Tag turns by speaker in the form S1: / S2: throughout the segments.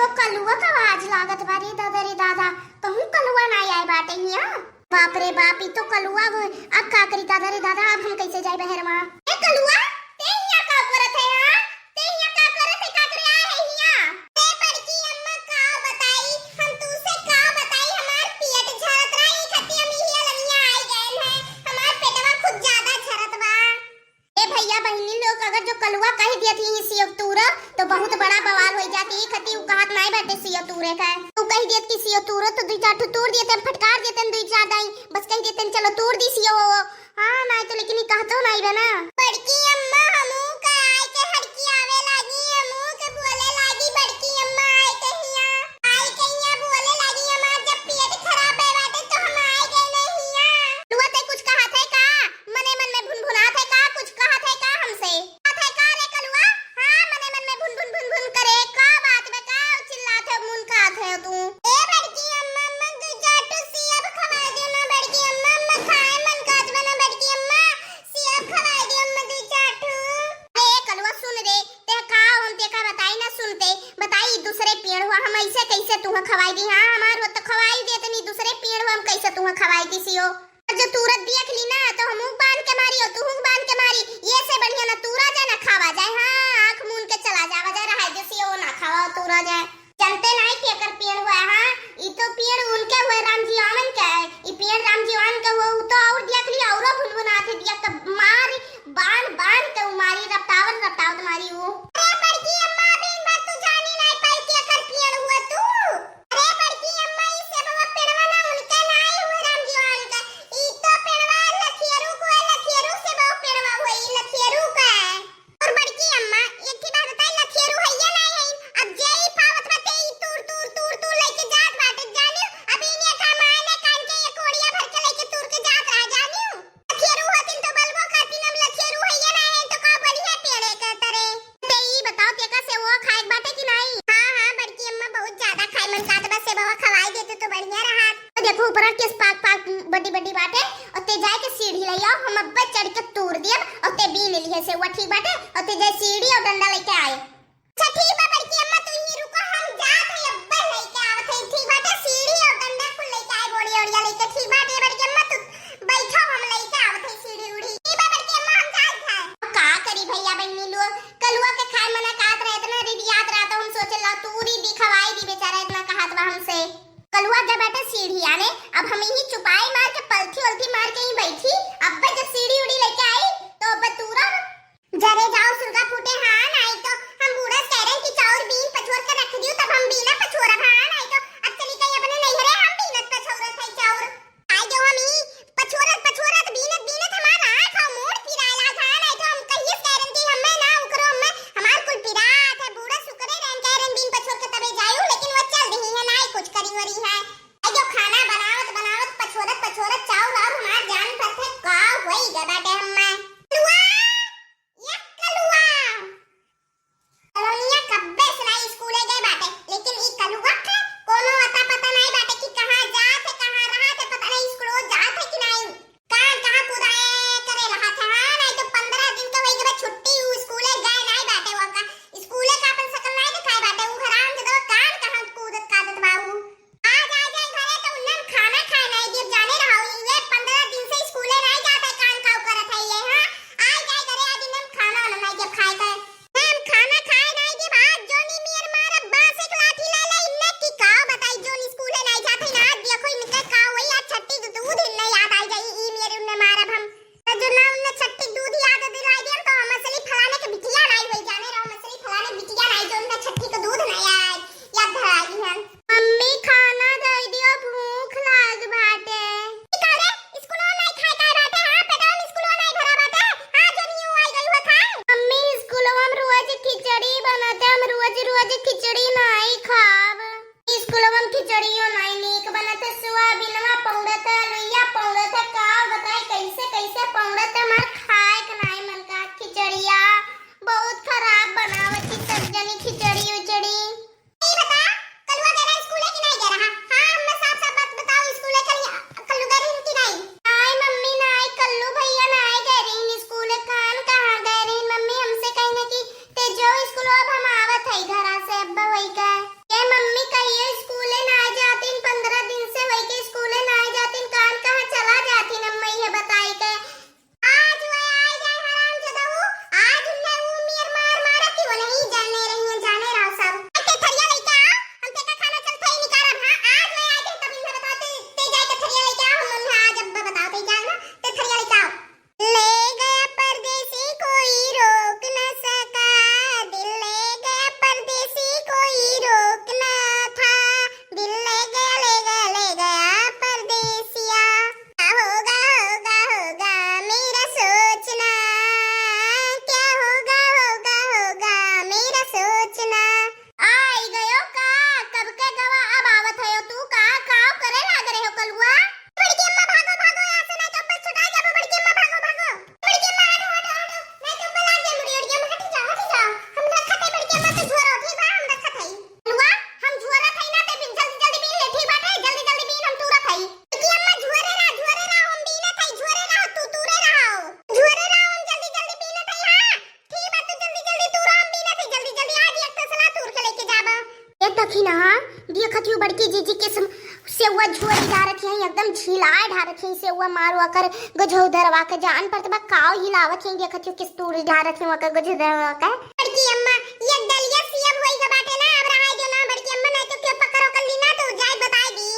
S1: तो कलुआ का आवाज लागत बारी दादा रे दादा कहूं कलुआ ना आए बाटे हिया। बाप रे बाप ई तो कलुआ अब का करी दादा रे दादा अब हम कैसे जाए बहरवा। ए कलुआ ते हिया का करत है हां ते हिया का करत है का करे आए है हिया। ए बड़की अम्मा का बताई हम तू से का बताई हमार पेट झरत रही खती हम हिया लनिया आई गए है हमार पेटवा खुद ज्यादा झरत बा। ए भैया बहनी लोग अगर जो कलुआ कह दिया थी सियो तूरा तो बहुत बड़ा बवाल हो जाती खती उ कहत नहीं बैठे सियो तूरे का तू कह दियत कि सियो तूरो तो दुई चार तोड़ दिए थे फटकार दिए थे दुई चार दाई बस कह दिए थे चलो तोड़ दी सियो हां नहीं तो लेकिन ई कहतो नहीं बना। बड़की अम्मा हमू का आए के हड़की आवे लागी हमू के बोले लागी बड़की अम्मा आए के हिया बोले लागी हमार जब पेट खराब है बाटे तो हम आए गए नहीं हिया। तू ते कुछ कहा थे का मने मन में भुनभुना थे का कुछ कहा थे का हमसे कहा थे का रे कलुआ हां मने मन में भुन करे का बात में का चिल्लाते मुन का थे तू। ए बड़की अम्मा मन तू जाटू सियब खवा दे ना बड़की अम्मा खाए मन काज बना बड़की अम्मा सियब खवा दे अम्मा तू जाटू। ए कलुआ सुन रे ते का हम ते का बताई ना सुनते बताई दूसरे पेड़ हुआ हम ऐसे कैसे तू खवाई दी हां हमार हो तो खवाई दे तनी दूसरे पेड़ हुआ हम कैसे तू खवाई दी सियो जो तुरंत देख ली ना तो हम बांध के मारी हो तू बांध के मारी ये से बढ़िया ना तूरा जाए ना खावा जाए हां आंख मून के चला जावा जाए रहा जैसे वो ना खावा तूरा जाए जानते नहीं कि अगर पेड़ हुआ हां ई तो पेड़ उनके हुए राम जीवन के है ई पेड़ राम जीवन के हुआ तो और देख ली और भुनभुना थे दिया के मार बांध के मारी रपटावत मारी वो। अरे बड़की अम्मा बिन बात तू जानी नहीं पाई कि अगर पेड़ हुआ तू अरे बड़की अम्मा ई से बाबा पेड़वा ना उनके नहीं हुए राम जीवन का ई तो पेड़वा लखियरू से बाबा पेड़वा हुई लखियरू का है। और बड़की अम्मा एक की बात बताई लखियरू है या नहीं है अब जेई पावत बाटे ई तूर लेके जात बाटे जानियो अभी ने का माने कान के ये कोड़िया भर के लेके तूर के जात रहा जानियो लखियरू हतिन तो बलबो खाती नम लखियरू है या नहीं है तो का बढ़िया पेड़े के तरे ते ई बताओ ते का से वो खाए बाटे कि नहीं। हां बड़की अम्मा बहुत ज्यादा खाए मन का बस से बाबा खवाई देते तो बढ़िया रहा। तो देखो ऊपर किस पाक बड़ी बाटे और ते जाए के सीढ़ी ले आओ हम अब्बे चढ़ के तोड़ दिए और ते बीन लिए से वो ठीक बाटे और ते जाए सीढ़ी और डंडा लेके आए। अच्छा ठीक बा बड़की अम्मा तू ही रुको हम जात है अब्बे लेके आवत है ठीक बाटे सीढ़ी और डंडा कुल लेके आए बोड़िया लेके ठीक बाटे बड़की अम्मा तू बैठो हम लेके आवत है सीढ़ी उड़ी ठीक बा बड़की अम्मा हम जात है। का करी भैया बहनी लोग कलुआ के खाए मना कात रहे इतना रियात रहा तो हम सोचे ला तूरी दी खवाई दी बेचारा इतना कहत बा हमसे कलुआ जब बैठे सीढ़ी आने अब हम ही चुपाई मार के पलथी मार के ही बैठी अब जब सीढ़ी उड़ी लेके आई तो अब तूरा जरे जाओ सुरगा फूटे हां नहीं तो हम बूढ़ा कह रहे कि चाउर बीन पछोर के रख दियो तब हम बीना पछोरा हां नहीं तो अब चली गई अपने नहीं रे हम बीनत पछोरा थे चाउर आई जो हम ही पछोरत बीनत हमारा आंख और मोड़ पिराला था नहीं तो हम कहिए कह रहे कि हमें ना उकरो हमें हमार कुल पिरात है बूढ़ा सुकरे रन कह रहे बीन पछोर के तबे जायो लेकिन वो चल रही है नहीं कुछ करी वरी है आई जो खाना बनावत पछोरत देखत हूँ बड़की जीजी के सेवा झोर जा रखी है एकदम झिलाए ढा रखी है सेवा मारवा कर गजौ धरवा के जान पर तब काव हिलावत है देखत हूँ किस तूड़ ढा रखी है कर गजौ धरवा के बड़की अम्मा ये दलिया सेब होई के बाटे ना अब रहाई दो ना बड़की अम्मा नहीं तो क्यों पकड़ो कर लीना तो जाए बताई दी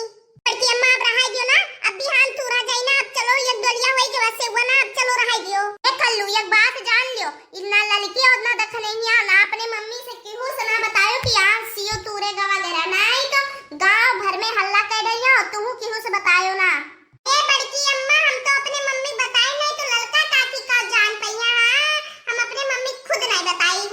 S1: बड़की अम्मा अब रहाई दो ना अब बिहान तूरा जाई ना अब चलो ये दलिया होई के वैसे हुआ ना अब चलो रहाई दियो ए कल्लू एक बात जान लियो इतना ललकी और ना दख नहीं ना अपने मम्मी से क्यों सुना बतायो कि आज सियो तूरे गवा ले रहा नहीं तो गांव भर में हल्ला कर रही हो तू क्यों से बतायो ना ए बड़की अम्मा हम तो अपने मम्मी बताई नहीं तो ललका काकी का जान पैया हम अपने मम्मी खुद नहीं बताई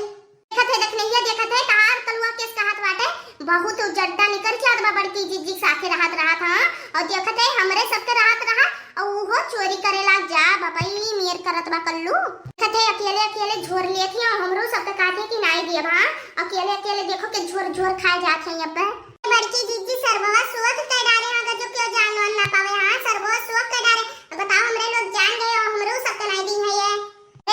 S1: देखत है तार कलुआ के साथ बाटे बहुत जड्डा निकल के आदमा बड़की जीजी साथे रहत रहा था और देखत है हमरे सबके रहत रहा और वो चोरी करेला जा बाबाई मेर करत बा कल्लू देखत है अकेले अकेले झोर लिए थी और हमरो सबके काटे की नाई दिए बा अकेले अकेले देखो के झोर झोर खाए जात है अब बड़की जीजी सरवा सुवत के डारे अगर जो क्यों जान ना पावे हां सरवा सुवत के डारे बताओ हमरे लोग जान गए और हमरो सबके नाई दी है ये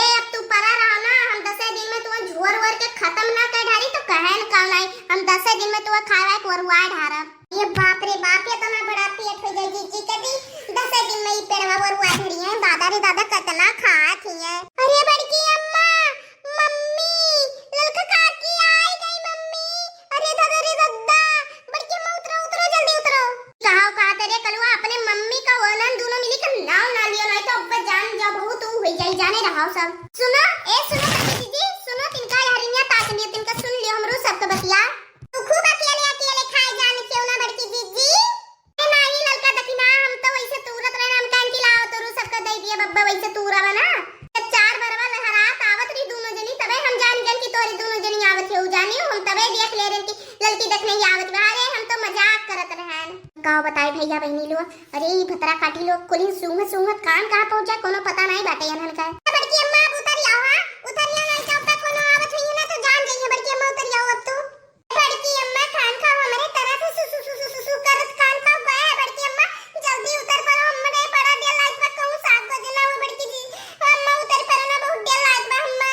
S1: ए अब तू परा रहा ना हम 10 दिन में तू झोर वर के खत्म ना कर ढारी तो कहन का नहीं हम 10 दिन में तू खावा एक वरवा ढारा ये बाप रे बाप ये तो ना बड़ा पेट हो जाए जीजी कभी 10 दिन में ही पेड़वा वरवा ढड़ी है दादा रे दादा कितना खात है अरे बड़की अम्मा मम्मी ललका काकी आई गई मम्मी अरे दादा रे दादा बड़की अम्मा उतरो उतरो जल्दी उतरो कहा तेरे कलवा अपने मम्मी का वनन दोनों मिली के नाव ना लियो नहीं तो ऊपर जान जा बहुत तू हो जाई जाने रहा सब सुनो ए सुनो दीदी सुनो तिनका हरिया ताक लिए तिनका सुन लियो हमरो सबके बतिया तू खूब अकेले अकेले खाए जाने क्यों ना बड़की दीदी नहीं ललका दखिना हम तो वैसे तुरत रहना हम कान की लाओ तो सबका दे दिया बब्बा वैसे तूरा बना जब 4 बरवा लहरात आवत रही दोनों जनी तबे हम जान गन की तोरी दोनों जनी आवत है जानी हम तबे देख ले रहे की ललकी देखने ही आवत अरे हम तो मजाक करत रहन का बताए भैया बहनी लोग अरे ई भतरा काटी लोग कुली सुंगत सुंगत कान कहां पहुंचा कोनो पता नहीं बाटे यनन का बड़की अम्मा उतर आओ हां उतर या नहीं तो तक कोनो आवत है ना तो जान जाइए बड़की अम्मा उतर आओ अब तू बड़की अम्मा कान का हमारे तरह से सु करत कान का गया बड़की अम्मा जल्दी उतर पड़ो हमरे बड़ा देर लाइट पर कहूं 7 बजे ना वो बड़की जी अम्मा उतर पड़ो ना बहुत देर लाइट पर हम्मा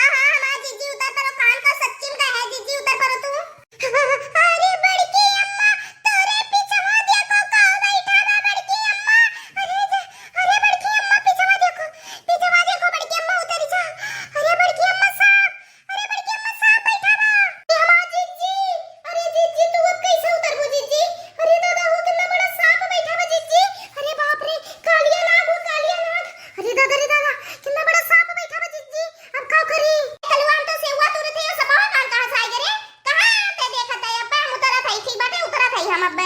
S1: हां हमारा जीजी उतर पड़ो कान का सच्ची में है जीजी उतर पड़ो तू अरे बड़की अम्मा तोरे पीछे देखो का बैठा बा बड़की अम्मा अरे बड़की अम्मा पीछे देखो बड़की अम्मा उतर जा अरे बड़की अम्मा साहब बैठा बा ये हमारा जीजी अरे जीजी तू अब कैसे उतरबू जीजी अरे दादा वो कितना बड़ा सांप बैठा बा जीजी अरे बाप रे कालिया नाग अरे दादा कितना बड़ा सांप बैठा बा जीजी अब का करी कलवा तो सेवा तुरत है सब कहां से आए रे कहां पे देखत है अब हम उतरा था ठीक बाटे उतरा था हम अब